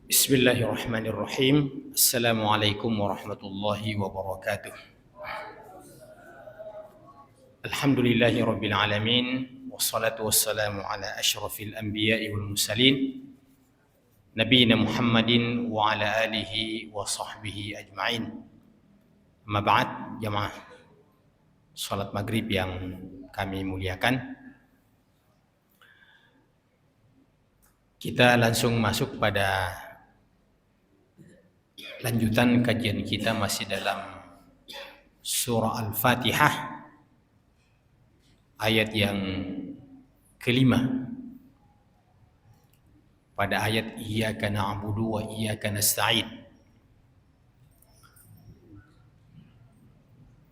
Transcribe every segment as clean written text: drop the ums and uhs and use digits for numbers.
Bismillahirrahmanirrahim. Assalamualaikum warahmatullahi wabarakatuh. Alhamdulillahi rabbil alamin. Wassalatu wassalamu ala asyrafil anbiya'i wal mursalin nabiyina Muhammadin wa ala alihi wa sahbihi ajma'in. Amma ba'd, jamaah salat maghrib yang kami muliakan. Kita langsung masuk pada lanjutan kajian kita, masih dalam surah Al-Fatihah ayat yang kelima. Pada ayat iyyaka na'budu wa iyyaka nasta'in,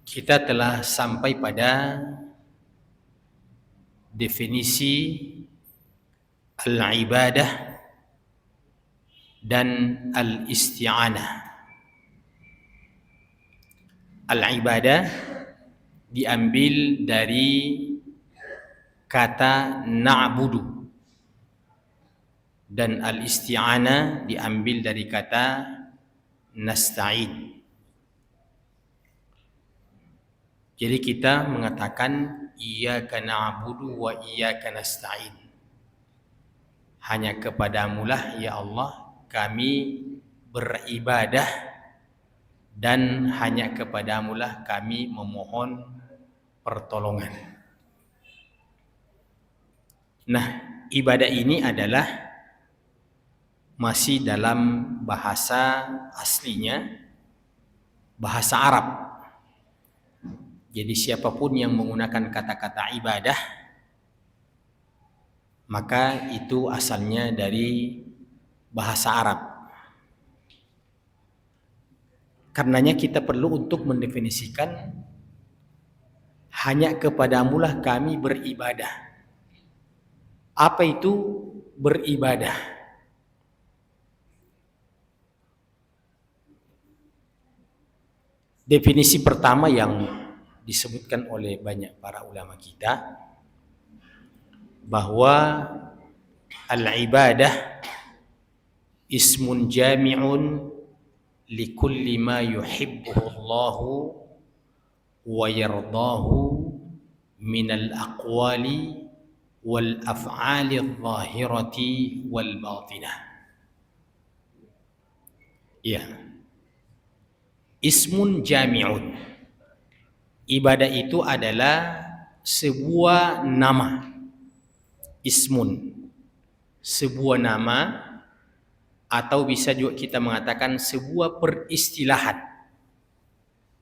kita telah sampai pada definisi al-ibadah dan al-isti'anah. Al-ibadah diambil dari kata na'budu, dan al-isti'anah diambil dari kata nasta'in. Jadi kita mengatakan iyyaka na'budu wa iyyaka nasta'in, hanya kepadamulah ya Allah kami beribadah, dan hanya kepadamulah kami memohon pertolongan. Nah, ibadah ini adalah masih dalam bahasa aslinya, bahasa Arab. Jadi siapapun yang menggunakan kata-kata ibadah, maka itu asalnya dari bahasa Arab. Karenanya kita perlu untuk mendefinisikan hanya kepadamulah kami beribadah. Apa itu beribadah? Definisi pertama yang disebutkan oleh banyak para ulama kita, bahwa al-ibadah ismun jami'un likulli ma yuhibbuhu Allahu wa yardahu minal aqwali wal af'ali adh-dhahirati wal batinah. Ya, ismun jami'un, ibadah itu adalah sebuah nama. Ismun, sebuah nama, atau bisa juga kita mengatakan sebuah peristilahan.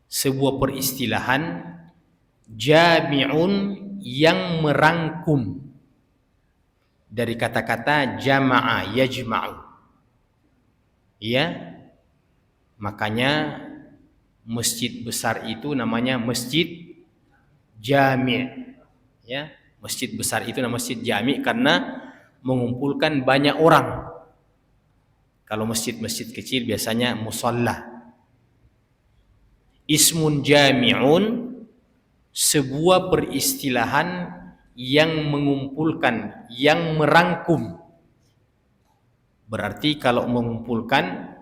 Sebuah peristilahan jami'un, yang merangkum, dari kata-kata jama'a yajma'u. Ya, makanya masjid besar itu namanya masjid jami'. Ya, masjid besar itu namanya masjid jami' karena mengumpulkan banyak orang. Kalau masjid-masjid kecil biasanya musalla. Ismun jami'un, sebuah peristilahan yang mengumpulkan, yang merangkum. Berarti kalau mengumpulkan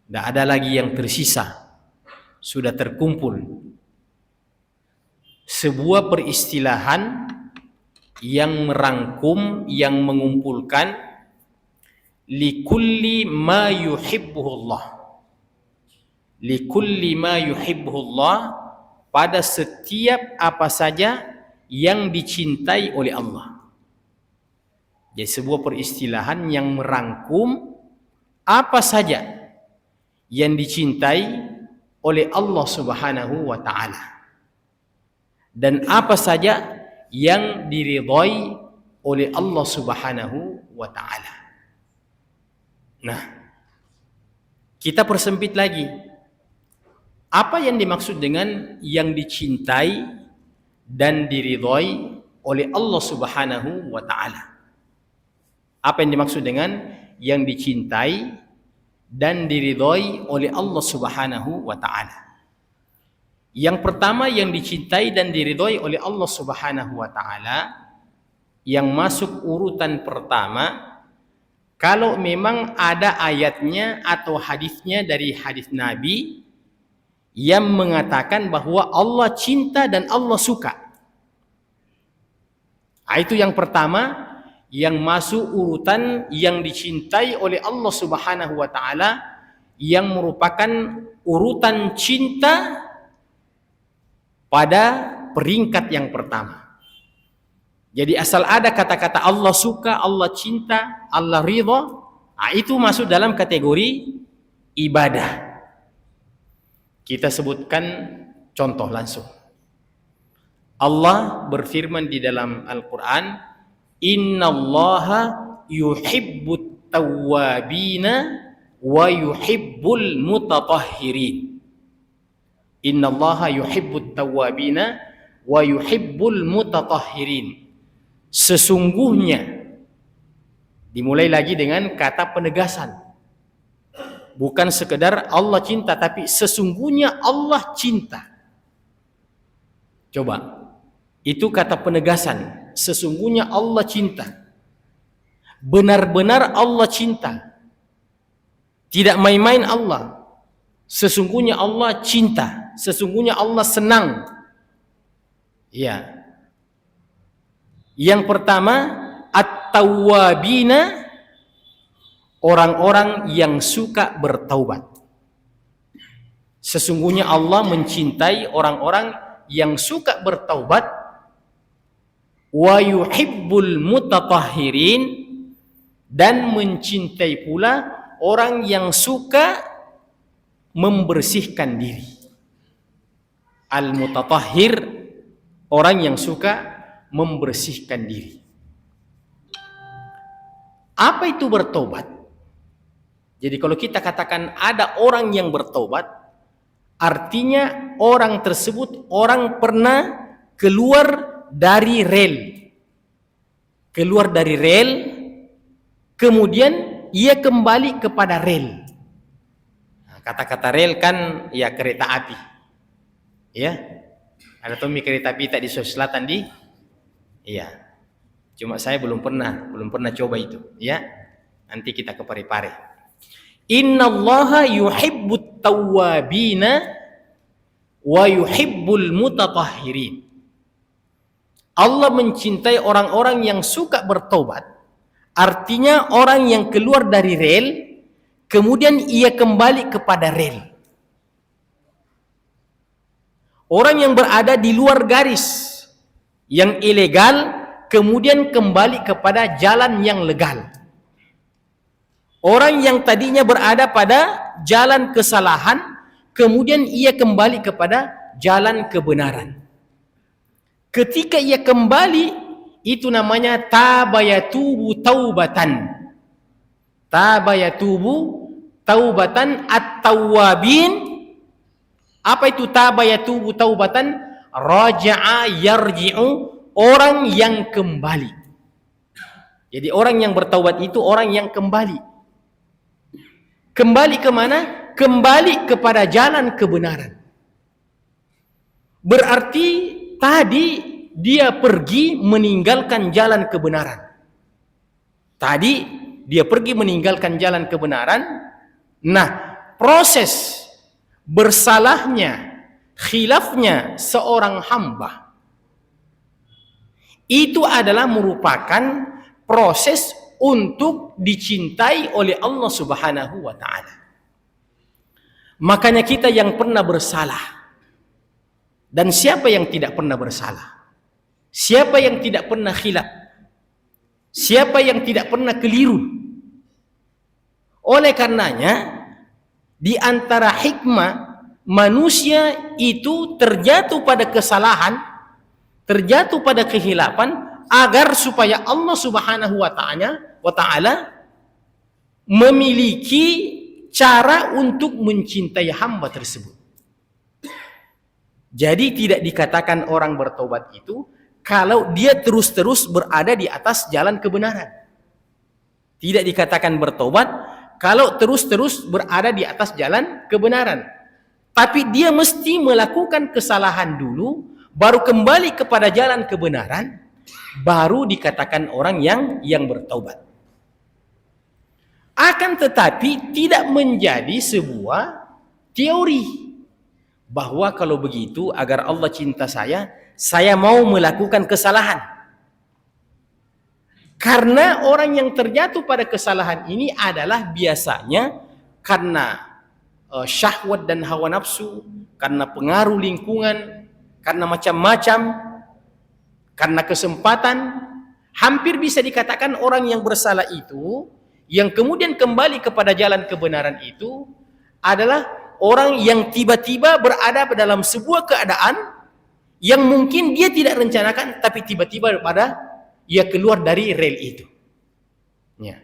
Tidak ada lagi yang tersisa, sudah terkumpul. Sebuah peristilahan yang merangkum, yang mengumpulkan likulli ma yuhibbuhullah, likulli ma yuhibbuhullah, pada setiap apa saja yang dicintai oleh Allah. Jadi sebuah peristilahan yang merangkum apa saja yang dicintai oleh Allah Subhanahu wa taala dan apa saja yang diridhai oleh Allah Subhanahu wa taala. Nah, kita persempit lagi. Apa yang dimaksud dengan yang dicintai dan diridhai oleh Allah Subhanahu wa taala? Apa yang dimaksud dengan yang dicintai dan diridhai oleh Allah Subhanahu wa taala? Yang pertama, yang dicintai dan diridhai oleh Allah Subhanahu wa taala, yang masuk urutan pertama, kalau memang ada ayatnya atau hadisnya dari hadis Nabi yang mengatakan bahwa Allah cinta dan Allah suka. Itu yang pertama, yang masuk urutan yang dicintai oleh Allah Subhanahu wa taala, yang merupakan urutan cinta pada peringkat yang pertama. Jadi asal ada kata-kata Allah suka, Allah cinta, Allah ridha, itu masuk dalam kategori ibadah. Kita sebutkan contoh langsung. Allah berfirman di dalam Al-Quran, innallaha yuhibbut tawwabina wa yuhibbul mutatahhirin. Innallaha yuhibbut tawwabina wa yuhibbul mutatahhirin. Sesungguhnya, dimulai lagi dengan kata penegasan. Bukan sekedar Allah cinta, tapi sesungguhnya Allah cinta. Coba, itu kata penegasan. Sesungguhnya Allah cinta. Benar-benar Allah cinta. Tidak main-main Allah. Sesungguhnya Allah cinta. Sesungguhnya Allah senang. Ya. Yang pertama, at-tawwabina, orang-orang yang suka bertaubat. Sesungguhnya Allah mencintai orang-orang yang suka bertaubat. Wa yuhibbul mutatahhirin, dan mencintai pula orang yang suka membersihkan diri. Al-mutatahhir, orang yang suka membersihkan diri. Apa itu bertobat? Jadi kalau kita katakan ada orang yang bertobat, artinya orang tersebut orang pernah keluar dari rel. Keluar dari rel, kemudian ia kembali kepada rel. Kata-kata rel kan ya kereta api. Ya. Ada Tommy kereta api tak di Sulawesi Selatan di? Iya. Cuma saya belum pernah coba itu, ya. Nanti kita ke Parepare. Innallaha yuhibbut tawwabina wa yuhibbul mutatahhirin. Allah mencintai orang-orang yang suka bertobat. Artinya orang yang keluar dari rel, kemudian ia kembali kepada rel. Orang yang berada di luar garis, yang ilegal, kemudian kembali kepada jalan yang legal. Orang yang tadinya berada pada jalan kesalahan, kemudian ia kembali kepada jalan kebenaran. Ketika ia kembali, itu namanya tabayatubu taubatan. Tabayatubu taubatan at-tawwabin. Apa itu tabayatubu taubatan? Raja'a yarji'u, orang yang kembali. Jadi orang yang bertaubat itu orang yang kembali. Kembali ke mana? Kembali kepada jalan kebenaran. Berarti tadi dia pergi meninggalkan jalan kebenaran. Tadi dia pergi meninggalkan jalan kebenaran. Nah, proses bersalahnya, khilafnya seorang hamba itu adalah merupakan proses untuk dicintai oleh Allah Subhanahu wa taala. Makanya kita yang pernah bersalah, dan siapa yang tidak pernah bersalah? Siapa yang tidak pernah khilaf? Siapa yang tidak pernah keliru? Oleh karenanya, di antara hikmah manusia itu terjatuh pada kesalahan, terjatuh pada kehilapan, agar supaya Allah Subhanahu wa taala memiliki cara untuk mencintai hamba tersebut. Jadi tidak dikatakan orang bertobat itu kalau dia terus-terus berada di atas jalan kebenaran. Tidak dikatakan bertobat kalau terus-terus berada di atas jalan kebenaran. Tapi dia mesti melakukan kesalahan dulu, baru kembali kepada jalan kebenaran, baru dikatakan orang yang bertaubat. Akan tetapi tidak menjadi sebuah teori bahwa kalau begitu agar Allah cinta saya mau melakukan kesalahan. Karena orang yang terjatuh pada kesalahan ini adalah biasanya karena syahwat dan hawa nafsu, karena pengaruh lingkungan, karena macam-macam, karena kesempatan. Hampir bisa dikatakan orang yang bersalah itu, yang kemudian kembali kepada jalan kebenaran itu adalah orang yang tiba-tiba berada dalam sebuah keadaan yang mungkin dia tidak rencanakan, tapi tiba-tiba ia keluar dari rel itu. Ya.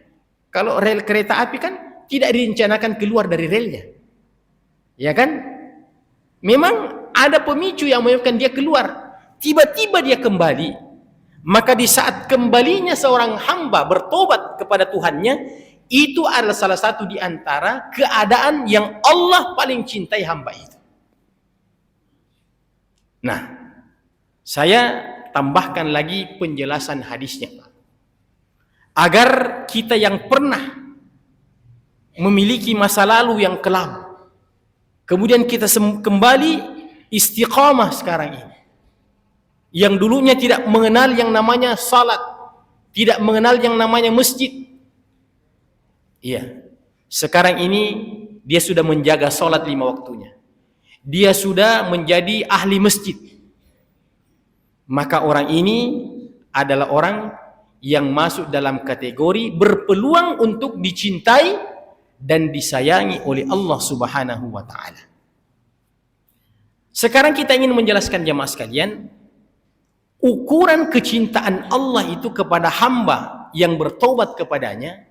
Kalau rel kereta api kan tidak direncanakan keluar dari relnya, ya kan? Memang ada pemicu yang menyebabkan dia keluar, tiba-tiba dia kembali. Maka di saat kembalinya seorang hamba bertobat kepada Tuhannya, itu adalah salah satu di antara keadaan yang Allah paling cintai hamba itu. Nah, saya tambahkan lagi penjelasan hadisnya, agar kita yang pernah memiliki masa lalu yang kelam, kemudian kita kembali istiqamah sekarang ini, yang dulunya tidak mengenal yang namanya salat, tidak mengenal yang namanya masjid. Iya, sekarang ini dia sudah menjaga salat 5 waktunya, dia sudah menjadi ahli masjid. Maka orang ini adalah orang yang masuk dalam kategori berpeluang untuk dicintai dan disayangi oleh Allah Subhanahu wa taala. Sekarang kita ingin menjelaskan jemaah sekalian, ukuran kecintaan Allah itu kepada hamba yang bertobat kepadanya,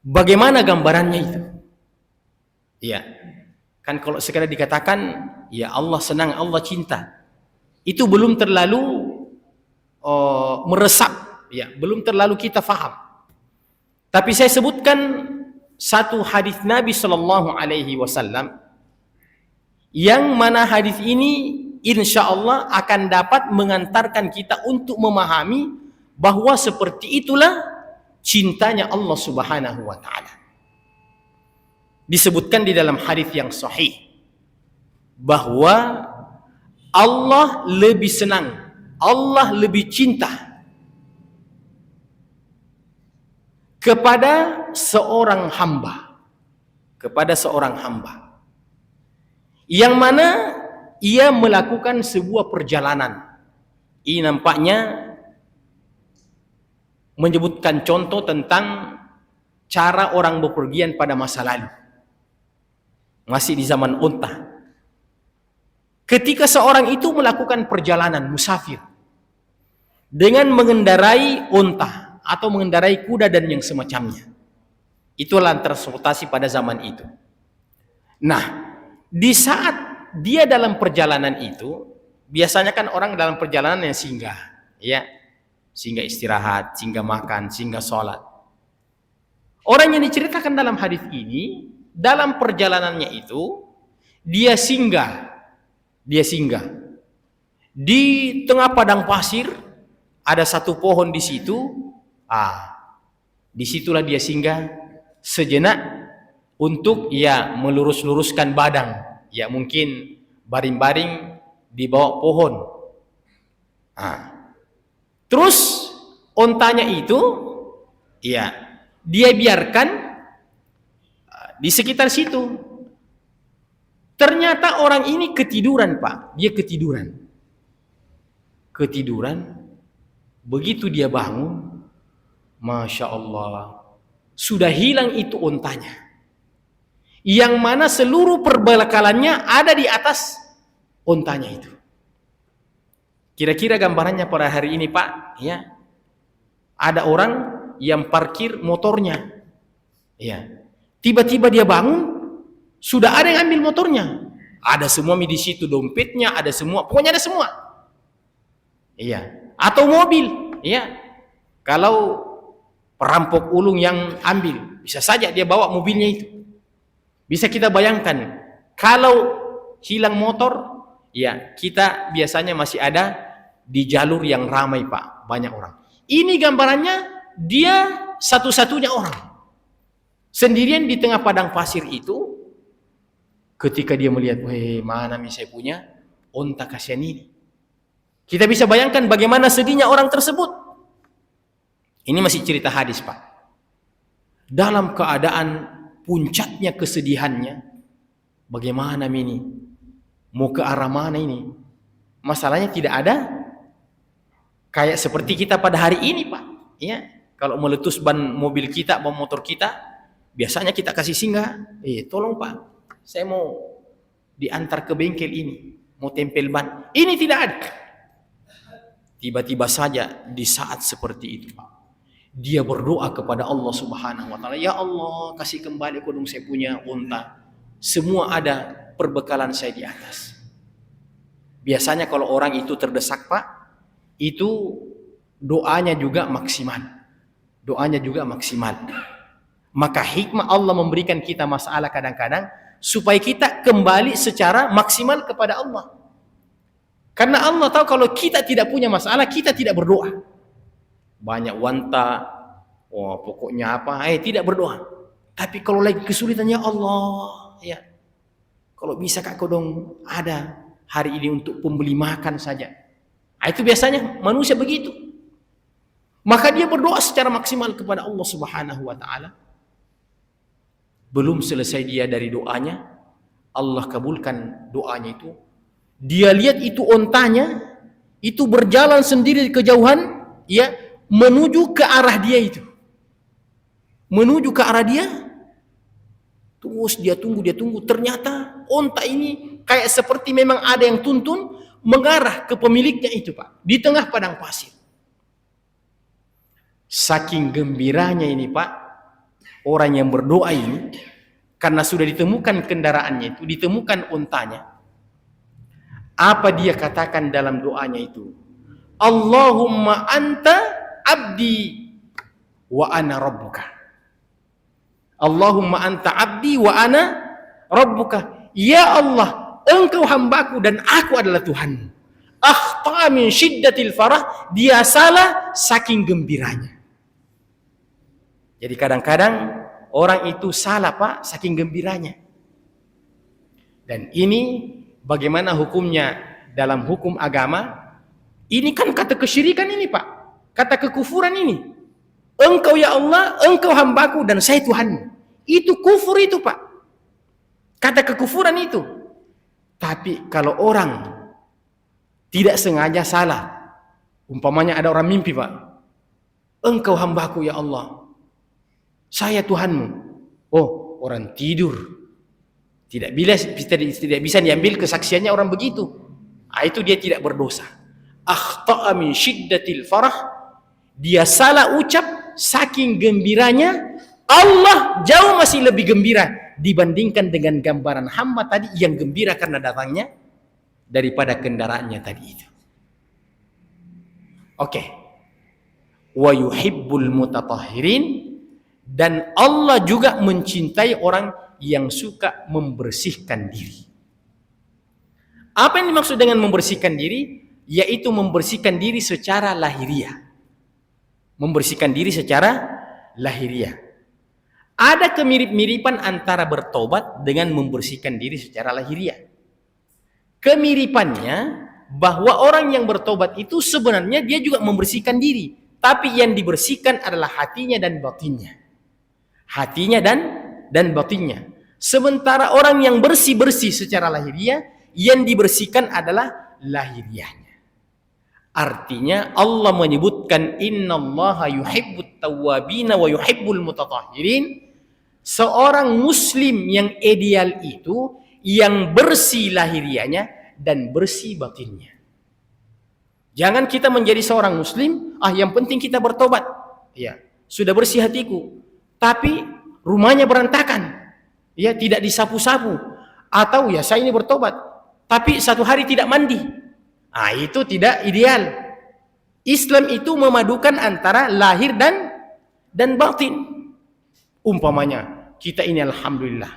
bagaimana gambarannya itu? Ya, kan kalau sekadar dikatakan ya Allah senang, Allah cinta, itu belum terlalu meresap, ya, belum terlalu kita faham. Tapi saya sebutkan satu hadis Nabi Shallallahu Alaihi Wasallam, yang mana hadis ini insya Allah akan dapat mengantarkan kita untuk memahami bahwa seperti itulah cintanya Allah Subhanahu wa taala. Disebutkan di dalam hadis yang sahih bahwa Allah lebih senang, Allah lebih cinta kepada seorang hamba, yang mana ia melakukan sebuah perjalanan. Ini nampaknya menyebutkan contoh tentang cara orang bepergian pada masa lalu, masih di zaman unta. Ketika seorang itu melakukan perjalanan musafir dengan mengendarai unta atau mengendarai kuda dan yang semacamnya, itulah transportasi pada zaman itu. Nah, di saat dia dalam perjalanan itu, biasanya kan orang dalam perjalanan yang singgah, ya, singgah istirahat, singgah makan, singgah sholat. Orang yang diceritakan dalam hadis ini, dalam perjalanannya itu dia singgah di tengah padang pasir, ada satu pohon di situ. Disitulah dia singgah sejenak, untuk ya melurus-luruskan badan, ya mungkin baring-baring di bawah pohon. Terus ontanya itu ya dia biarkan di sekitar situ. Ternyata orang ini ketiduran, Pak. Dia ketiduran. Begitu dia bangun, Masya Allah, sudah hilang itu ontanya. Yang mana seluruh perbekalannya ada di atas ontanya itu. Kira-kira gambarannya pada hari ini, Pak, ya. Ada orang yang parkir motornya. Ya. Tiba-tiba dia bangun, sudah ada yang ambil motornya. Ada semua di situ, dompetnya, ada semua, pokoknya ada semua. Iya. Atau mobil, ya. Kalau perampok ulung yang ambil, bisa saja dia bawa mobilnya itu. Bisa kita bayangkan, kalau hilang motor, ya kita biasanya masih ada di jalur yang ramai, Pak, banyak orang. Ini gambarannya dia satu-satunya orang sendirian di tengah padang pasir itu. Ketika dia melihat, weh, mana nih saya punya onta kasihan ini. Kita bisa bayangkan bagaimana sedihnya orang tersebut. Ini masih cerita hadis, Pak. Dalam keadaan puncaknya kesedihannya, bagaimana ini? Mau ke arah mana ini? Masalahnya tidak ada kayak seperti kita pada hari ini, Pak. Ya, kalau meletus ban mobil kita, ban motor kita, biasanya kita kasih singgah. Tolong Pak, saya mau diantar ke bengkel ini, mau tempel ban. Ini tidak ada. Tiba-tiba saja di saat seperti itu, Pak, dia berdoa kepada Allah Subhanahu wa taala, ya Allah, kasih kembali kodong saya punya unta. Semua ada perbekalan saya di atas. Biasanya kalau orang itu terdesak, Pak, itu doanya juga maksimal. Doanya juga maksimal. Maka hikmah Allah memberikan kita masalah kadang-kadang supaya kita kembali secara maksimal kepada Allah. Karena Allah tahu kalau kita tidak punya masalah, kita tidak berdoa. Banyak wanta, pokoknya apa, tidak berdoa. Tapi kalau lagi kesulitannya Allah, ya, kalau bisa Kak Kodong ada hari ini untuk pembeli makan saja. Itu biasanya manusia begitu. Maka dia berdoa secara maksimal kepada Allah Subhanahu wa taala. Belum selesai dia dari doanya, Allah kabulkan doanya itu. Dia lihat itu ontanya itu berjalan sendiri di kejauhan, ya, menuju ke arah dia itu. Menuju ke arah dia. Terus dia tunggu. Ternyata onta ini kayak seperti memang ada yang tuntun mengarah ke pemiliknya itu, Pak, di tengah padang pasir. Saking gembiranya ini, Pak, orang yang berdoa ini, karena sudah ditemukan kendaraannya itu, ditemukan ontanya. Apa dia katakan dalam doanya itu? Allahumma anta abdi wa ana rabbuka. Allahumma anta abdi wa ana rabbuka. Ya Allah, engkau hambaku dan aku adalah Tuhan. Akhta min syiddatil farah, dia salah saking gembiranya. Jadi kadang-kadang orang itu salah, Pak, saking gembiranya. Dan ini bagaimana hukumnya dalam hukum agama? Ini kan kata kesyirikan ini, Pak. Kata kekufuran ini. Engkau ya Allah, engkau hambaku dan saya Tuhan. Itu kufur itu, Pak. Kata kekufuran itu. Tapi kalau orang tidak sengaja salah, umpamanya ada orang mimpi, Pak. Engkau hambaku ya Allah, saya Tuhanmu. Oh, orang tidur. Tidak bisa diambil kesaksiannya orang begitu. Itu dia tidak berdosa. Akhta'a min syiddatil farah, dia salah ucap saking gembiranya. Allah jauh masih lebih gembira dibandingkan dengan gambaran hamba tadi yang gembira karena datangnya daripada kendaraannya tadi itu. Oke. Wa yuhibbul mutatahhirin, dan Allah juga mencintai orang yang suka membersihkan diri. Apa yang dimaksud dengan membersihkan diri? Yaitu membersihkan diri secara lahiriah. Membersihkan diri secara lahiriah. Ada kemirip-miripan antara bertobat dengan membersihkan diri secara lahiriah. Kemiripannya bahwa orang yang bertobat itu sebenarnya dia juga membersihkan diri, tapi yang dibersihkan adalah hatinya dan batinnya. Hatinya dan batinnya. Sementara orang yang bersih-bersih secara lahiriah, yang dibersihkan adalah lahiriahnya. Artinya Allah menyebutkan innallaha yuhibbut tawwabina wa yuhibbul mutatahhirin. Seorang muslim yang ideal itu yang bersih lahiriahnya dan bersih batinnya. Jangan kita menjadi seorang muslim, yang penting kita bertobat. Ya, sudah bersih hatiku, tapi rumahnya berantakan. Ya, tidak disapu-sapu. Atau ya saya ini bertobat, tapi satu hari tidak mandi. Itu tidak ideal. Islam itu memadukan antara lahir dan batin. Umpamanya, kita ini alhamdulillah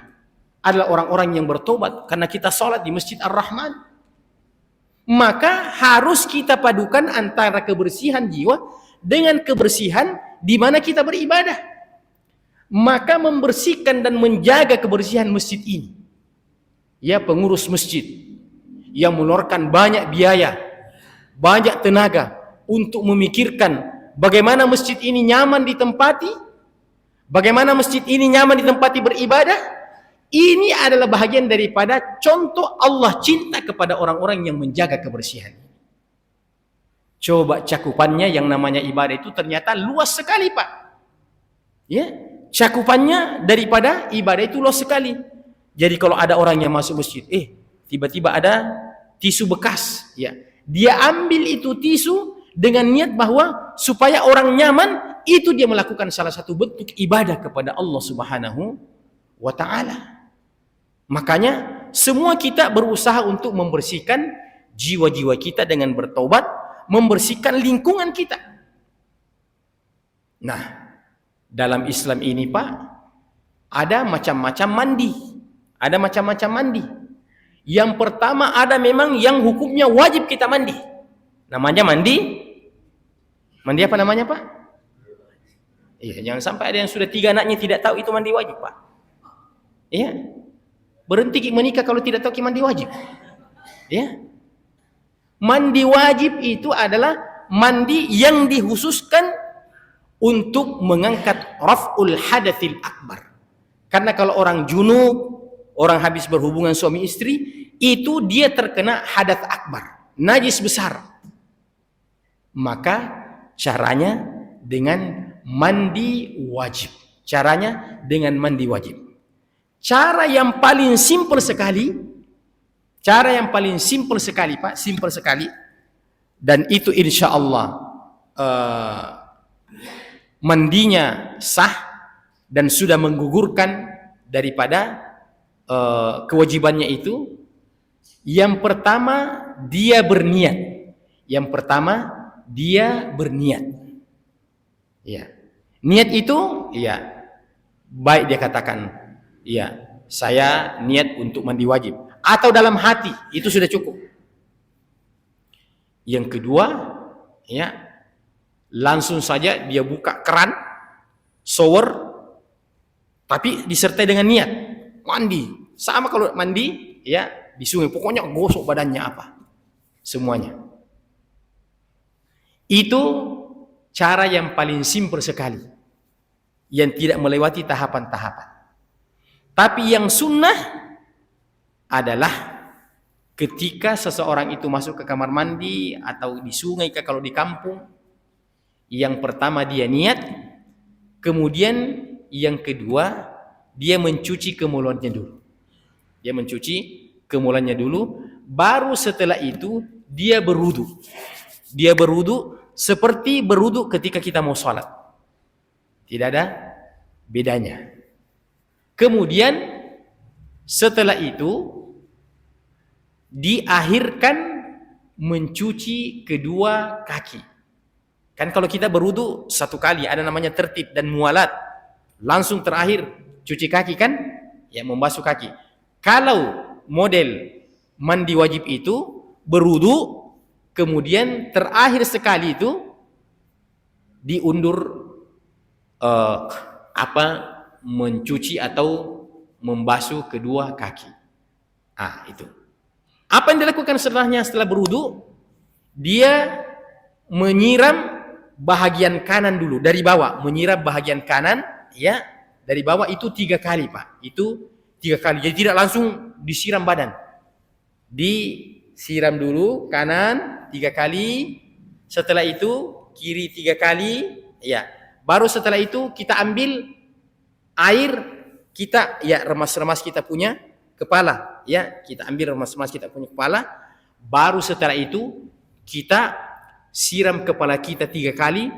adalah orang-orang yang bertobat karena kita sholat di Masjid Ar-Rahman. Maka harus kita padukan antara kebersihan jiwa dengan kebersihan di mana kita beribadah. Maka membersihkan dan menjaga kebersihan masjid ini, ya, pengurus masjid yang mengeluarkan banyak biaya, banyak tenaga untuk memikirkan bagaimana masjid ini nyaman ditempati, bagaimana masjid ini nyaman ditempati beribadah. Ini adalah bahagian daripada contoh Allah cinta kepada orang-orang yang menjaga kebersihan. Coba cakupannya yang namanya ibadah itu ternyata luas sekali, Pak. Ya, cakupannya daripada ibadah itu luas sekali. Jadi kalau ada orang yang masuk masjid, tiba-tiba ada tisu bekas, ya, dia ambil itu tisu dengan niat bahwa supaya orang nyaman, itu dia melakukan salah satu bentuk ibadah kepada Allah Subhanahu wa Ta'ala. Makanya semua kita berusaha untuk membersihkan jiwa-jiwa kita dengan bertobat, membersihkan lingkungan kita. Nah, dalam Islam ini, Pak, ada macam-macam mandi. Ada macam-macam mandi. Yang pertama ada memang yang hukumnya wajib kita mandi. Namanya mandi apa namanya, Pak? Iya, jangan sampai ada yang sudah 3 anaknya tidak tahu itu mandi wajib, Pak. Iya. Berhenti menikah kalau tidak tahu mandi wajib. Ya. Mandi wajib itu adalah mandi yang dikhususkan untuk mengangkat raf'ul hadatsil akbar. Karena kalau orang junub, orang habis berhubungan suami istri, itu dia terkena hadat akbar, najis besar. Maka caranya dengan mandi wajib. Caranya dengan mandi wajib. Cara yang paling simpel sekali, Pak, simpel sekali, dan itu insya Allah mandinya sah dan sudah menggugurkan daripada kewajibannya itu. Yang pertama dia berniat. Ya. Niat itu, ya, baik dia katakan, ya, saya niat untuk mandi wajib, atau dalam hati, itu sudah cukup. Yang kedua, ya, langsung saja dia buka keran, shower, tapi disertai dengan niat mandi. Sama kalau mandi, ya, di sungai, pokoknya gosok badannya apa, semuanya. Itu cara yang paling simpel sekali, yang tidak melewati tahapan-tahapan. Tapi yang sunnah adalah ketika seseorang itu masuk ke kamar mandi atau di sungai kalau di kampung, yang pertama dia niat, kemudian yang kedua dia mencuci kemulannya dulu. Baru setelah itu dia berwudu. Seperti berwudu ketika kita mau sholat. Tidak ada bedanya. Kemudian setelah itu diakhirkan mencuci kedua kaki. Kan kalau kita berwudu satu kali ada namanya tertib dan mualat. Langsung terakhir cuci kaki kan? Ya, membasuh kaki. Kalau model mandi wajib itu berwudu, kemudian terakhir sekali itu diundur mencuci atau membasuh kedua kaki. Itu. Apa yang dilakukan setelahnya setelah berwudu? Dia menyiram bahagian kanan dulu dari bawah, menyiram bahagian kanan, ya, dari bawah itu 3 kali, Pak. Itu 3 kali. Jadi tidak langsung disiram badan. Disiram dulu kanan 3 kali, setelah itu kiri 3 kali, ya. Baru setelah itu kita ambil air, kita ya remas-remas kita punya kepala, ya. Kita ambil remas-remas kita punya kepala. Baru setelah itu kita siram kepala kita 3 kali.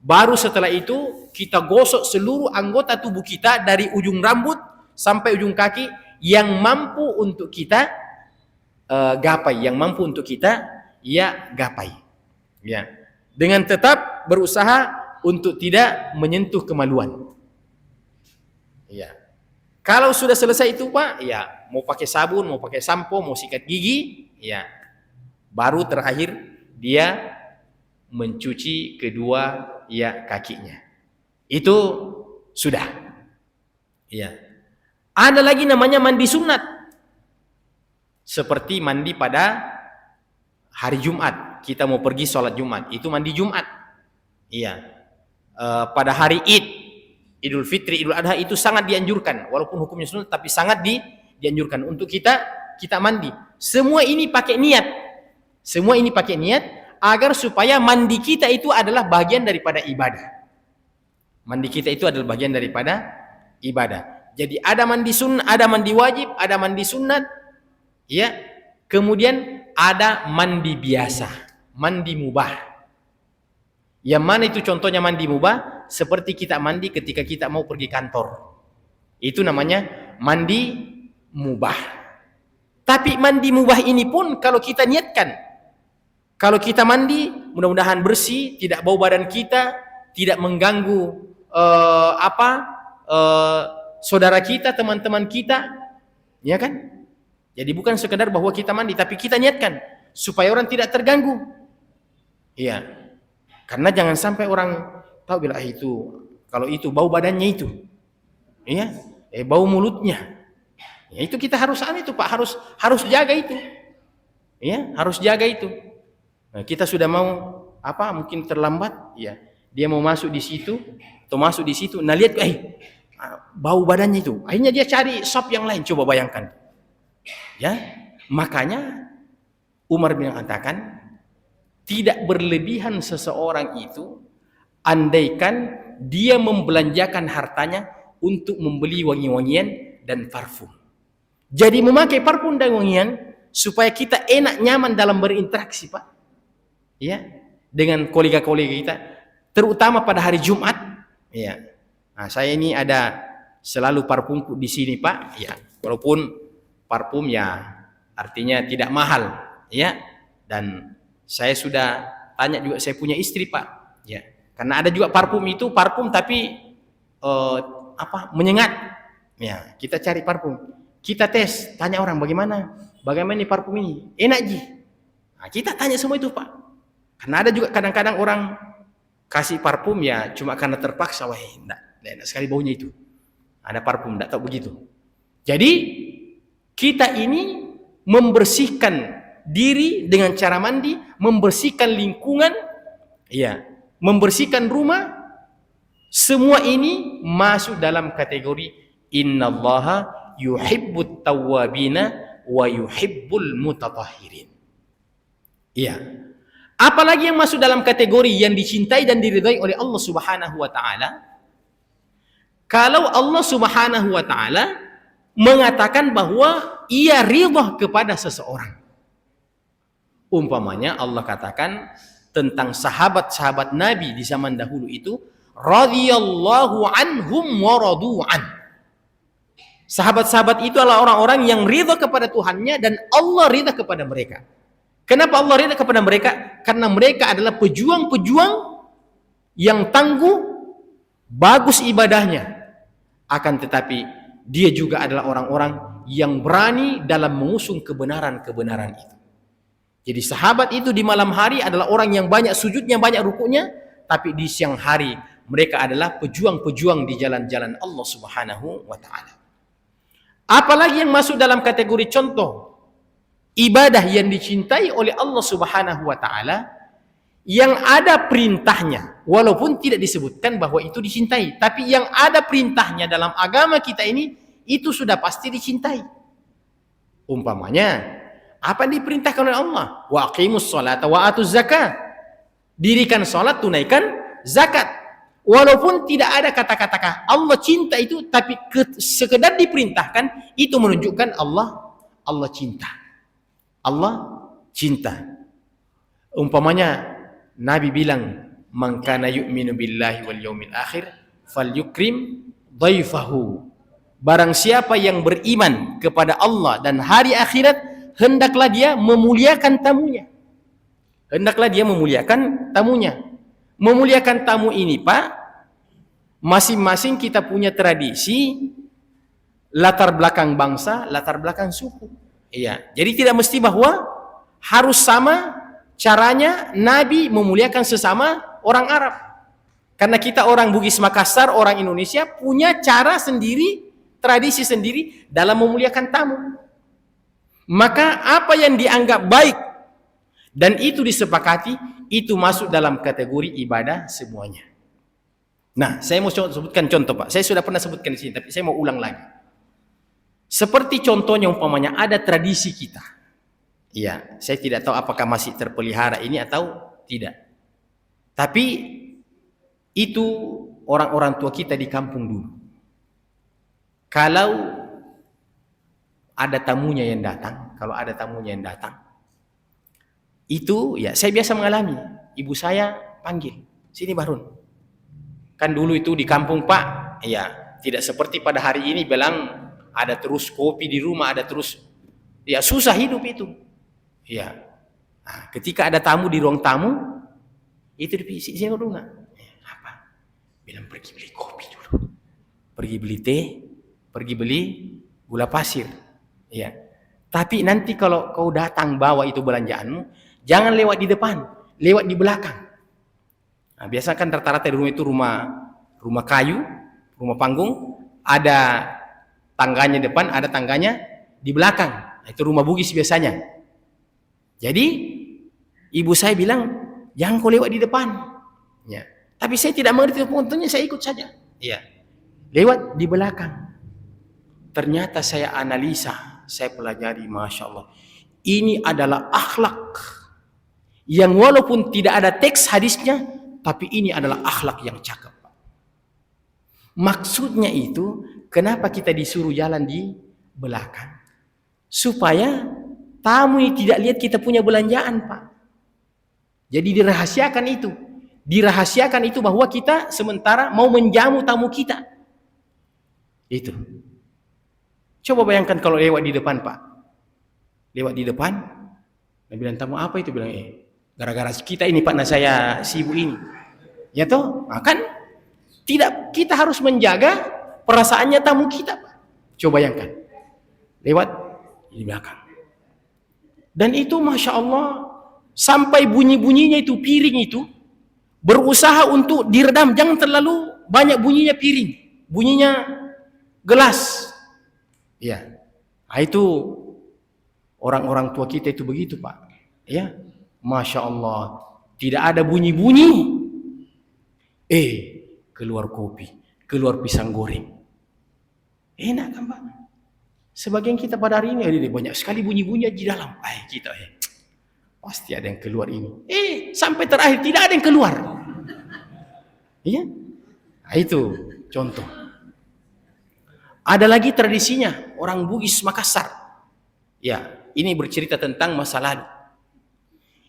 Baru setelah itu kita gosok seluruh anggota tubuh kita dari ujung rambut sampai ujung kaki yang mampu untuk kita gapai, yang mampu untuk kita ya gapai, ya, dengan tetap berusaha untuk tidak menyentuh kemaluan, ya. Kalau sudah selesai itu, Pak, ya, mau pakai sabun, mau pakai sampo, mau sikat gigi, ya, baru terakhir dia mencuci kedua ya kakinya. Itu sudah, ya. Ada lagi namanya mandi sunat, seperti mandi pada hari Jumat. Kita mau pergi sholat Jumat, itu mandi Jumat, iya. Pada hari Idul Fitri, Idul Adha itu sangat dianjurkan, walaupun hukumnya sunat, tapi sangat dianjurkan untuk kita mandi. Semua ini pakai niat, semua ini pakai niat agar supaya mandi kita itu adalah bagian daripada ibadah. Mandi kita itu adalah bagian daripada ibadah. Jadi ada mandi sunnah, ada mandi wajib, ada mandi sunat, ya. Kemudian ada mandi biasa, mandi mubah. Yang mana itu contohnya mandi mubah? Seperti kita mandi ketika kita mau pergi kantor. Itu namanya mandi mubah. Tapi mandi mubah ini pun kalau kita niatkan, kalau kita mandi mudah-mudahan bersih, tidak bau badan kita, tidak mengganggu saudara kita, teman-teman kita, ya kan? Jadi bukan sekedar bahwa kita mandi, tapi kita niatkan supaya orang tidak terganggu. Iya. Karena jangan sampai orang tahu bila itu, kalau itu bau badannya itu. Iya, bau mulutnya. Ya, itu kita harus itu, Pak, harus jaga itu. Ya, harus jaga itu. Nah, kita sudah mau mungkin terlambat, ya. Dia mau masuk di situ atau masuk di situ, nah lihat bau badannya itu. Akhirnya dia cari shop yang lain, coba bayangkan. Ya, makanya Umar bin katakan tidak berlebihan seseorang itu andaikan dia membelanjakan hartanya untuk membeli wangi-wangian dan parfum. Jadi memakai parfum dan wangian supaya kita enak nyaman dalam berinteraksi, Pak. Ya, dengan kolega-kolega kita, terutama pada hari Jumat, ya. Nah, saya ini ada selalu parfumku di sini, Pak, ya. Walaupun parfum ya artinya tidak mahal, ya. Dan saya sudah tanya juga, saya punya istri, Pak, ya. Karena ada juga parfum itu parfum tapi menyengat. Ya, kita cari parfum. Kita tes, tanya orang bagaimana ini parfum ini? Enak ji. Nah, kita tanya semua itu, Pak. Karena ada juga kadang-kadang orang kasih parfum ya cuma karena terpaksa, enak sekali baunya itu. Ada parfum, enggak tahu begitu. Jadi kita ini membersihkan diri dengan cara mandi, membersihkan lingkungan, ya, membersihkan rumah. Semua ini masuk dalam kategori innallaha yuhibbut tawwabina wa yuhibbul mutatahhirin. Iya. Apalagi yang masuk dalam kategori yang dicintai dan diridhai oleh Allah Subhanahu wa taala? Kalau Allah Subhanahu wa taala mengatakan bahwa ia ridha kepada seseorang. Umpamanya Allah katakan tentang sahabat-sahabat Nabi di zaman dahulu itu, radhiyallahu anhum wa radu'an. Sahabat-sahabat itu adalah orang-orang yang ridha kepada Tuhannya dan Allah ridha kepada mereka. Kenapa Allah ridha kepada mereka? Karena mereka adalah pejuang-pejuang yang tangguh, bagus ibadahnya. Akan tetapi dia juga adalah orang-orang yang berani dalam mengusung kebenaran-kebenaran itu. Jadi sahabat itu di malam hari adalah orang yang banyak sujudnya, banyak rukunya, tapi di siang hari mereka adalah pejuang-pejuang di jalan-jalan Allah Subhanahu wa taala. Apalagi yang masuk dalam kategori contoh ibadah yang dicintai oleh Allah Subhanahu wa taala, yang ada perintahnya, walaupun tidak disebutkan bahwa itu dicintai, tapi yang ada perintahnya dalam agama kita ini, itu sudah pasti dicintai. Umpamanya, apa yang diperintahkan oleh Allah? Wa aqimus sholata wa atuz zakah. Dirikan salat, tunaikan zakat. Walaupun tidak ada kata-kata Allah cinta itu, tapi sekedar diperintahkan, itu menunjukkan Allah cinta. Allah cinta. Umpamanya Nabi bilang, "Man kana yu'minu billahi wal yaumil akhir falyukrim dhaifahu." Barang siapa yang beriman kepada Allah dan hari akhirat, hendaklah dia memuliakan tamunya. Hendaklah dia memuliakan tamunya. Memuliakan tamu ini, Pak, masing-masing kita punya tradisi, latar belakang bangsa, latar belakang suku. Iya, jadi tidak mesti bahwa harus sama caranya Nabi memuliakan sesama orang Arab. Karena kita orang Bugis Makassar, orang Indonesia punya cara sendiri, tradisi sendiri dalam memuliakan tamu. Maka apa yang dianggap baik dan itu disepakati, itu masuk dalam kategori ibadah semuanya. Nah, saya mau sebutkan contoh, Pak. Saya sudah pernah sebutkan di sini, tapi saya mau ulang lagi. Seperti contohnya umpamanya ada tradisi kita. Iya, saya tidak tahu apakah masih terpelihara ini atau tidak. Tapi itu orang-orang tua kita di kampung dulu. Kalau ada tamunya yang datang, itu ya saya biasa mengalami. Ibu saya panggil, "Sini Bahrun." Kan dulu itu di kampung, Pak, ya tidak seperti pada hari ini bilang ada terus kopi di rumah, ada terus, ya susah hidup itu. Ya, nah, ketika ada tamu di ruang tamu, itu sini dulu nak. Apa? Bilang pergi beli kopi dulu, pergi beli teh, pergi beli gula pasir. Ya, tapi nanti kalau kau datang bawa itu belanjaanmu, jangan lewat di depan, lewat di belakang. Nah, biasa kan rata-rata di rumah itu rumah kayu, rumah panggung, ada tangganya depan, ada tangganya di belakang. Nah, itu rumah Bugis biasanya. Jadi ibu saya bilang, "Jangan kau lewat di depan." Ya. Tapi saya tidak mengerti, tentunya saya ikut saja. Ya. Lewat di belakang. Ternyata saya analisa, saya pelajari, Masya Allah. Ini adalah akhlak yang walaupun tidak ada teks hadisnya, tapi ini adalah akhlak yang cakep. Maksudnya itu, kenapa kita disuruh jalan di belakang? Supaya tamu ini tidak lihat kita punya belanjaan, Pak. Jadi dirahasiakan itu. Dirahasiakan itu bahwa kita sementara mau menjamu tamu kita. Itu. Coba bayangkan kalau lewat di depan, Pak. Lewat di depan, dia bilang, "Tamu apa itu?" Bilang, gara-gara kita ini, Pak, nah saya sibuk ini. Ya toh? Nah, kan tidak, kita harus menjaga perasaannya tamu kita, Pak. Coba bayangkan. Lewat di belakang. Dan itu Masya Allah, sampai bunyi-bunyinya itu piring itu berusaha untuk diredam, jangan terlalu banyak bunyinya piring, bunyinya gelas. Ya, nah, itu orang-orang tua kita itu begitu, Pak. Ya, Masya Allah, tidak ada bunyi-bunyi. Keluar kopi, keluar pisang goreng. Enak kan, Pak? Sebagian kita pada hari ini banyak sekali bunyi-bunyi di dalam. Kita pasti ada yang keluar ini. Sampai terakhir tidak ada yang keluar. Iya? Nah, itu contoh. Ada lagi tradisinya orang Bugis Makassar. Ya, ini bercerita tentang masa lalu.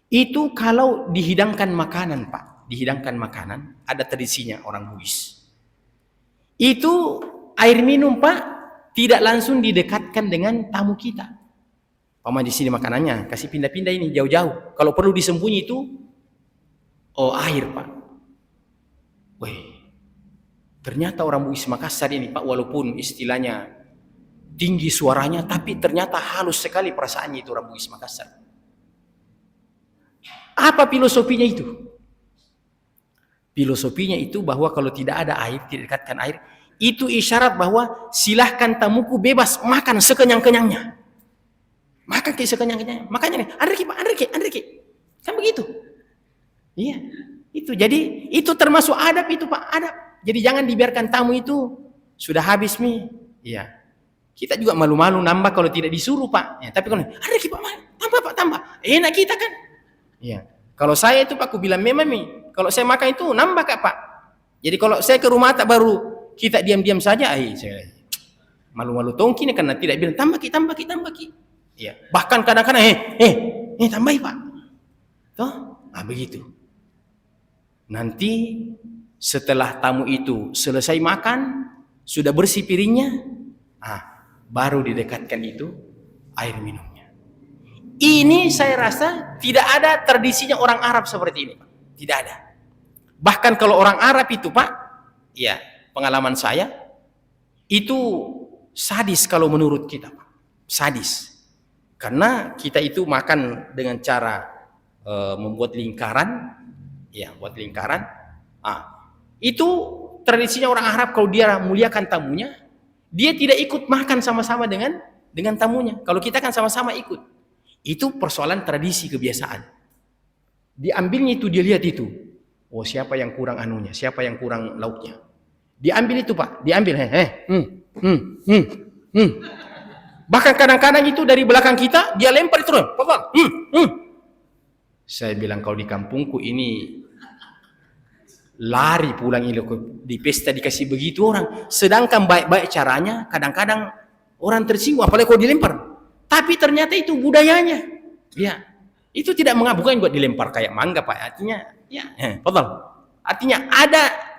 Itu kalau dihidangkan makanan, Pak, dihidangkan makanan, ada tradisinya orang Bugis. Itu air minum, Pak, tidak langsung didekatkan dengan tamu kita. Paman di sini makanannya, kasih pindah-pindah ini jauh-jauh. Kalau perlu disembunyi itu, air, Pak. Ternyata orang Bugis Makassar ini, Pak, walaupun istilahnya tinggi suaranya, tapi ternyata halus sekali perasaannya itu orang Bugis Makassar. Apa filosofinya itu? Filosofinya itu bahwa kalau tidak ada air, tidak dekatkan air, itu isyarat bahwa silahkan tamuku bebas makan sekenyang-kenyangnya. Makan kayak sekenyang-kenyangnya. Makanya nih, Andriki. Kan begitu. Iya, itu. Jadi itu termasuk adab itu Pak, adab. Jadi jangan dibiarkan tamu itu sudah habis mie. Iya. Kita juga malu-malu nambah kalau tidak disuruh Pak. Ya, tapi kalau Andriki Pak, tambah Pak, tambah. Enak kita kan. Iya. Kalau saya itu Pak, aku bilang memang mie. Kalau saya makan itu nambah Kak Pak. Jadi kalau saya ke rumah tak baru kita diam-diam saja, saya malu-malu tongki nih karena tidak bilang tambah ki. Ya, bahkan kadang-kadang tambahi Pak. Toh, begitu. Nanti setelah tamu itu selesai makan, sudah bersih piringnya, baru didekatkan itu air minumnya. Ini saya rasa tidak ada tradisinya orang Arab seperti ini Pak. Tidak ada. Bahkan kalau orang Arab itu Pak, ya pengalaman saya, itu sadis kalau menurut kita Pak. Sadis. Karena kita itu makan dengan cara membuat lingkaran, ya buat lingkaran. Itu tradisinya orang Arab, kalau dia muliakan tamunya, dia tidak ikut makan sama-sama dengan tamunya. Kalau kita kan sama-sama ikut. Itu persoalan tradisi kebiasaan. Diambilnya itu, dia lihat itu. Oh, siapa yang kurang anunya, siapa yang kurang lauknya. Diambil itu Pak, diambil. Bahkan kadang-kadang itu dari belakang kita, dia lempar itu. Saya bilang kalau di kampungku ini lari pulang ini di pesta dikasih begitu orang. Sedangkan baik-baik caranya, kadang-kadang orang tersinggung, apalagi kalau dilempar. Tapi ternyata itu budayanya. Ya, itu tidak bukan buat dilempar kayak mangga Pak. Artinya, betul. Artinya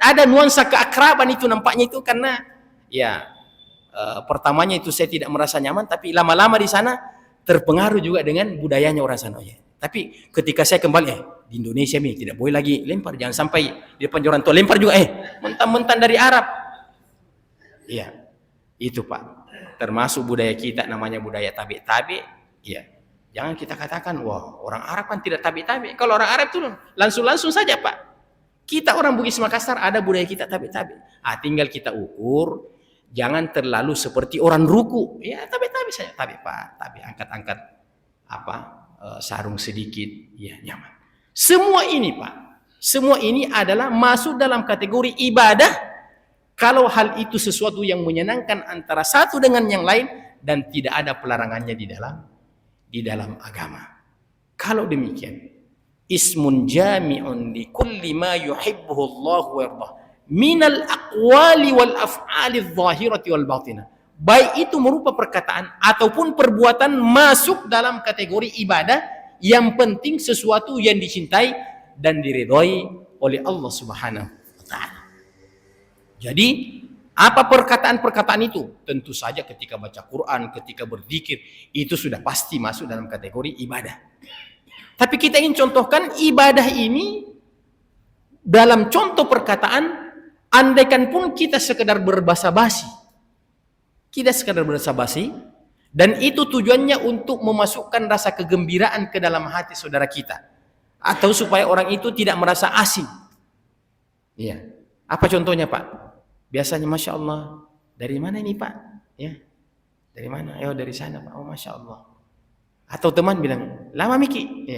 ada nuansa keakraban itu nampaknya itu karena pertamanya itu saya tidak merasa nyaman, tapi lama-lama di sana terpengaruh juga dengan budayanya orang sana. Tapi ketika saya kembali, di Indonesia nih tidak boleh lagi lempar, jangan sampai di depan orang tua lempar juga, mentang-mentang dari Arab. Iya, itu Pak. Termasuk budaya kita namanya budaya tabi-tabi. Iya, jangan kita katakan wah orang Arab kan tidak tabi-tabi. Kalau orang Arab itu langsung saja Pak. Kita orang Bugis Makassar ada budaya kita tabi-tabi. Tinggal kita ukur. Jangan terlalu seperti orang ruku. Ya, tabi-tabi saja. Tabi Pak, tabi angkat-angkat sarung sedikit, ya nyaman. Semua ini Pak, semua ini adalah masuk dalam kategori ibadah kalau hal itu sesuatu yang menyenangkan antara satu dengan yang lain dan tidak ada pelarangannya di dalam agama. Kalau demikian, ismun jami'un li kulli ma yuhibbuhu Allah wa yardah. Minal aqwali wal af'ali adh-dhahirati wal batinah. Baik itu merupa perkataan ataupun perbuatan masuk dalam kategori ibadah, yang penting sesuatu yang dicintai dan diridhai oleh Allah Subhanahu wa taala. Jadi, apa perkataan-perkataan itu? Tentu saja ketika baca Quran, ketika berzikir, itu sudah pasti masuk dalam kategori ibadah. Tapi kita ingin contohkan ibadah ini dalam contoh perkataan. Andaikan pun kita sekedar berbasa-basi, dan itu tujuannya untuk memasukkan rasa kegembiraan ke dalam hati saudara kita, atau supaya orang itu tidak merasa asing. Iya. Apa contohnya Pak? Biasanya Masya Allah, dari mana ini Pak? Ya, dari mana? Dari sana Pak. Oh Masya Allah. Atau teman bilang, lama Miki,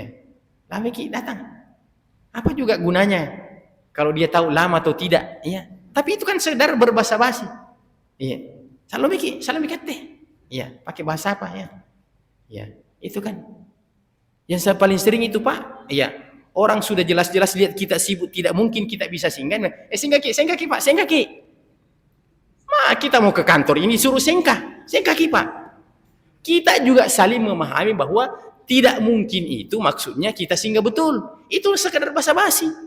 lama Miki datang. Apa juga gunanya? Kalau dia tahu lama atau tidak, tapi itu kan sekedar berbahasa-basi. Salam Miki teh. Pakai bahasa apa itu kan. Yang saya paling sering itu Pak, orang sudah jelas-jelas lihat kita sibuk, tidak mungkin kita bisa singgah. Singgah ki Pak, singgah ki. Kita mau ke kantor ini suruh singgah ki Pak. Kita juga saling memahami bahwa tidak mungkin itu maksudnya kita singgah betul. Itu sekedar basa-basi.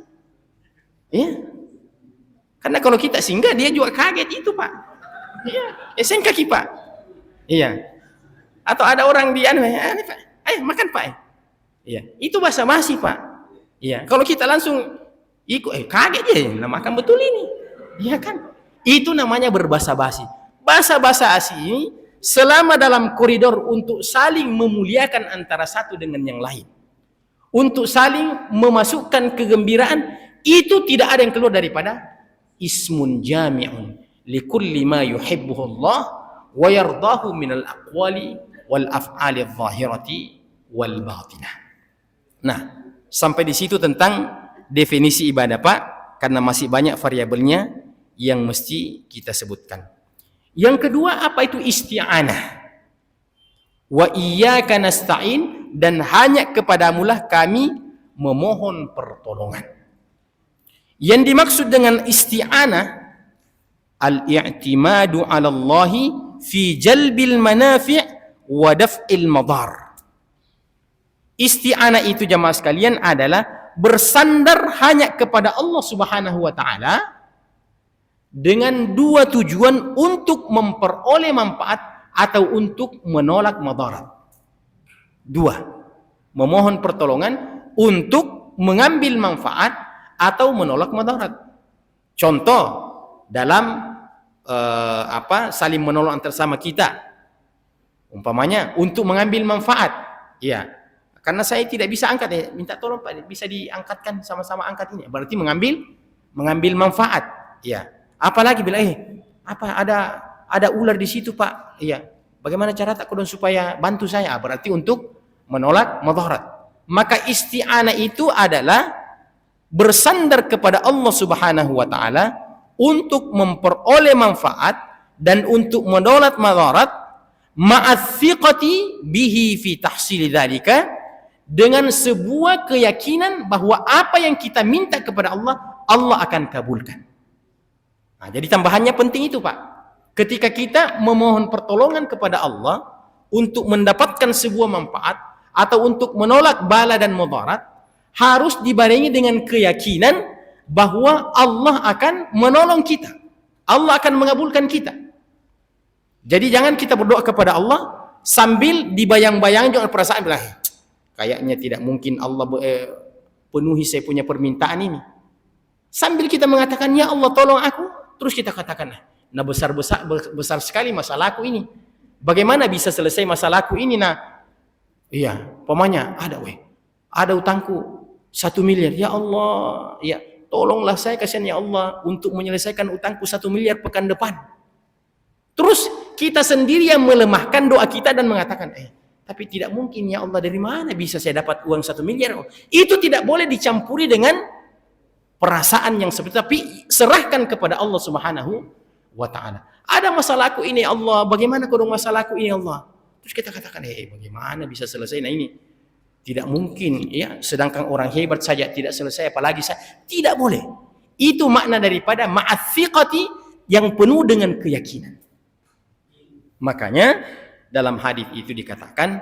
Karena kalau kita singgah dia juga kaget itu Pak. Singgah ki Pak. Atau ada orang di Pak, ayo makan Pak. Itu basa-basi Pak. Kalau kita langsung ikut, kaget ya, makan betul ini. Kan? Itu namanya berbasa-basi. Basa-basi ini selama dalam koridor untuk saling memuliakan antara satu dengan yang lain, untuk saling memasukkan kegembiraan itu tidak ada yang keluar daripada ismun jami'un likulli ma yuhibbuhu Allah wa yardahu minal aqwali wal af'ali adh-dhahirati wal batinah. Nah, sampai di situ tentang definisi ibadah Pak, karena masih banyak variabelnya yang mesti kita sebutkan. Yang kedua, apa itu isti'anah? Wa iyyaka nasta'in, dan hanya kepadamulah kami memohon pertolongan. Yang dimaksud dengan isti'anah, al-i'timadu 'ala Allah fi jalbil manafi' wa daf'il madar. Isti'anah itu jamaah sekalian adalah bersandar hanya kepada Allah Subhanahu wa taala dengan dua tujuan, untuk memperoleh manfaat atau untuk menolak madarat. Dua, memohon pertolongan untuk mengambil manfaat atau menolak madarat. Contoh dalam saling menolong antar sama kita, umpamanya untuk mengambil manfaat, ya, karena saya tidak bisa angkat, minta tolong Pak, bisa diangkatkan, sama-sama angkat ini, berarti mengambil manfaat, ya. Apalagi bila ada ular di situ Pak, ya, bagaimana cara tak kodon supaya bantu saya, berarti untuk menolak madarat. Maka isti'anah itu adalah bersandar kepada Allah Subhanahu wa taala untuk memperoleh manfaat dan untuk menolak madarat, ma'athiqati bihi fi tahsili dzalika, dengan sebuah keyakinan bahwa apa yang kita minta kepada Allah, Allah akan kabulkan. Nah, jadi tambahannya penting itu Pak. Ketika kita memohon pertolongan kepada Allah untuk mendapatkan sebuah manfaat atau untuk menolak bala dan mudarat, harus dibarengi dengan keyakinan bahwa Allah akan menolong kita, Allah akan mengabulkan kita. Jadi jangan kita berdoa kepada Allah sambil dibayang-bayang dengan perasaan bilang, kayaknya tidak mungkin Allah penuhi saya punya permintaan ini. Sambil kita mengatakan, ya Allah tolong aku, terus kita katakan, nah besar sekali masalahku ini. Bagaimana bisa selesai masalahku ini? Nah, iya, pokoknya ada utangku 1 miliar. Ya Allah, ya tolonglah saya, kasihan ya Allah, untuk menyelesaikan utangku 1 miliar pekan depan. Terus kita sendiri yang melemahkan doa kita dan mengatakan, tapi tidak mungkin ya Allah, dari mana bisa saya dapat uang 1 miliar? Itu tidak boleh dicampuri dengan perasaan yang seperti, tapi serahkan kepada Allah Subhanahu wa taala. Ada masalahku ini Allah, bagaimana kalau masalahku ini Allah? Terus kita katakan, bagaimana bisa selesai? Nah ini tidak mungkin ya, sedangkan orang hebat saja tidak selesai, apalagi saya. Tidak boleh. Itu makna daripada ma'athiqati, yang penuh dengan keyakinan. Makanya dalam hadis itu dikatakan,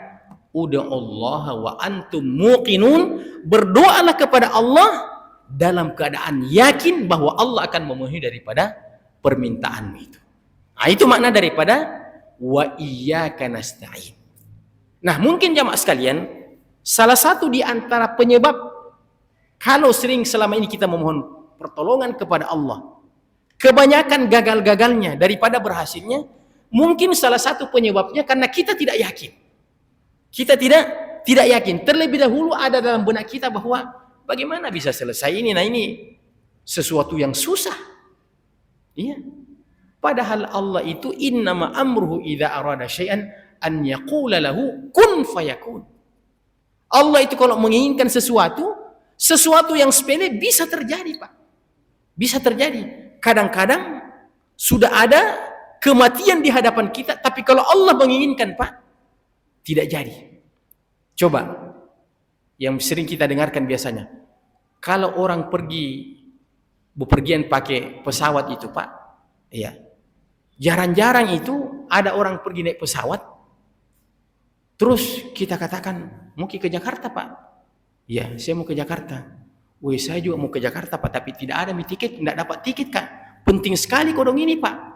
ud'ullaha wa antum muqinun, berdoalah kepada Allah dalam keadaan yakin bahwa Allah akan memenuhi daripada permintaanmu itu. Nah, itu makna daripada wa iyyaka nasta'in. Nah, mungkin jamaah sekalian, salah satu di antara penyebab kalau sering selama ini kita memohon pertolongan kepada Allah, kebanyakan gagal-gagalnya daripada berhasilnya, mungkin salah satu penyebabnya karena kita tidak yakin. Kita tidak yakin. Terlebih dahulu ada dalam benak kita bahwa bagaimana bisa selesai ini? Nah ini sesuatu yang susah. Iya. Padahal Allah itu innama amruhu idza arada syai'an an yaqula lahu kun fayakun. Allah itu kalau menginginkan sesuatu yang sepele bisa terjadi, Pak. Bisa terjadi. Kadang-kadang sudah ada kematian di hadapan kita, tapi kalau Allah menginginkan, Pak, tidak jadi. Coba yang sering kita dengarkan biasanya, kalau orang bepergian pakai pesawat itu, Pak, ya, jarang-jarang itu ada orang pergi naik pesawat, terus kita katakan, mau ke Jakarta, Pak. Ya, saya mau ke Jakarta. Woi, saya juga mau ke Jakarta, Pak, tapi tidak ada tiket, tidak dapat tiket, Kak. Penting sekali kodong ini, Pak.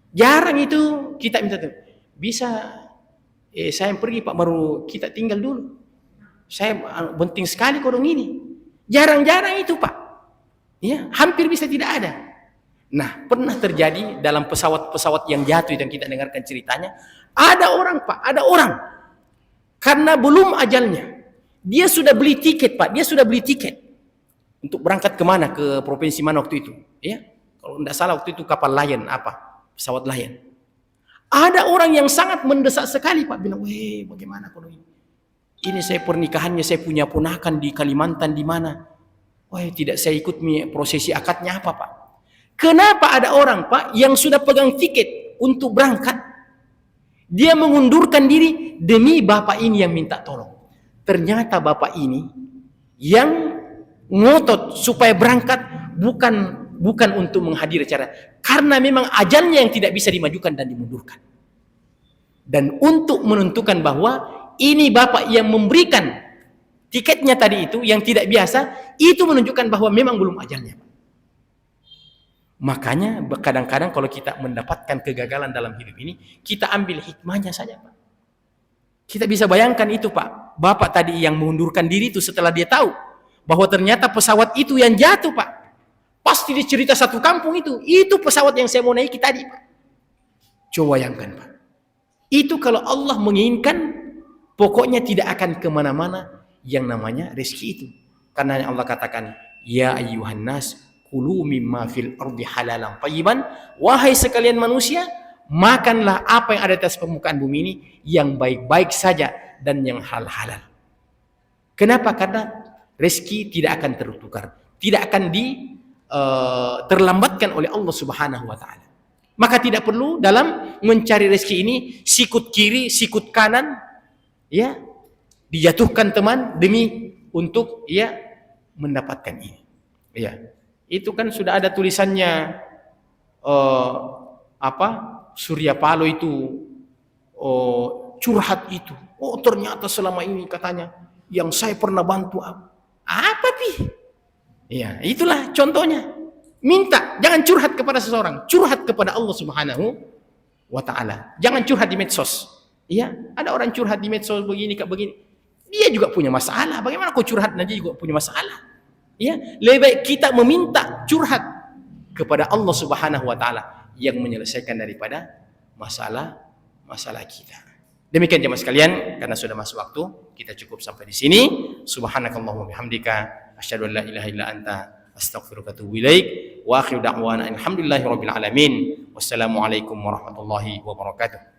Jarang itu kita minta tuh, bisa saya yang pergi Pak, baru kita tinggal dulu. Saya penting sekali kodong ini. Jarang-jarang itu Pak. Ya, hampir bisa tidak ada. Nah, pernah terjadi dalam pesawat-pesawat yang jatuh yang kita dengarkan ceritanya, ada orang Pak, ada orang karena belum ajalnya, dia sudah beli tiket Pak, dia sudah beli tiket. Untuk berangkat kemana? Ke provinsi mana waktu itu? Ya, kalau tidak salah waktu itu kapal Lion apa? Pesawat Lion. Ada orang yang sangat mendesak sekali Pak, bilang, weh bagaimana kalau ini? Ini saya pernikahannya, saya punya ponakan di Kalimantan di mana? Wah, tidak saya ikut prosesi akadnya apa Pak? Kenapa ada orang Pak yang sudah pegang tiket untuk berangkat, dia mengundurkan diri demi bapak ini yang minta tolong. Ternyata bapak ini yang ngotot supaya berangkat bukan untuk menghadiri acara, karena memang ajalnya yang tidak bisa dimajukan dan dimundurkan. Dan untuk menentukan bahwa ini bapak yang memberikan tiketnya tadi itu yang tidak biasa, itu menunjukkan bahwa memang belum ajalnya. Makanya kadang-kadang kalau kita mendapatkan kegagalan dalam hidup ini, kita ambil hikmahnya saja Pak. Kita bisa bayangkan itu Pak, bapak tadi yang mengundurkan diri itu setelah dia tahu bahwa ternyata pesawat itu yang jatuh Pak. Pasti dicerita satu kampung itu pesawat yang saya mau naiki tadi Pak. Coba bayangkan Pak. Itu kalau Allah menginginkan, pokoknya tidak akan kemana-mana yang namanya rezeki itu. Karena Allah katakan, ya ayyuhan nas, kulu mimma fil ardi halalan thayyiban. Wahai sekalian manusia, makanlah apa yang ada di atas permukaan bumi ini yang baik-baik saja dan yang halal. Kenapa? Karena rezeki tidak akan tertukar, tidak akan terlambatkan oleh Allah Subhanahu wa taala. Maka tidak perlu dalam mencari rezeki ini sikut kiri, sikut kanan, ya, dijatuhkan teman demi untuk ya mendapatkan ini. Ya, itu kan sudah ada tulisannya Surya Paloh itu curhat itu. Oh ternyata selama ini katanya yang saya pernah bantu apa pi? Ya, itulah contohnya. Minta, jangan curhat kepada seseorang, curhat kepada Allah Subhanahu wa taala. Jangan curhat di medsos. Ya, ada orang curhat di medsos begini kak begini. Dia juga punya masalah. Bagaimana kau curhat nanti juga punya masalah? Ya, lebih baik kita meminta curhat kepada Allah Subhanahu wa taala yang menyelesaikan daripada masalah kita. Demikian jemaah sekalian, karena sudah masuk waktu, kita cukup sampai di sini. Subhanakallahumma bihamdika, asyhadu an la ilaha illa anta, astaghfiruka wa atubu ilaik. Wa akhiru da'wana alhamdulillahi rabbil alamin. Wassalamualaikum warahmatullahi wabarakatuh.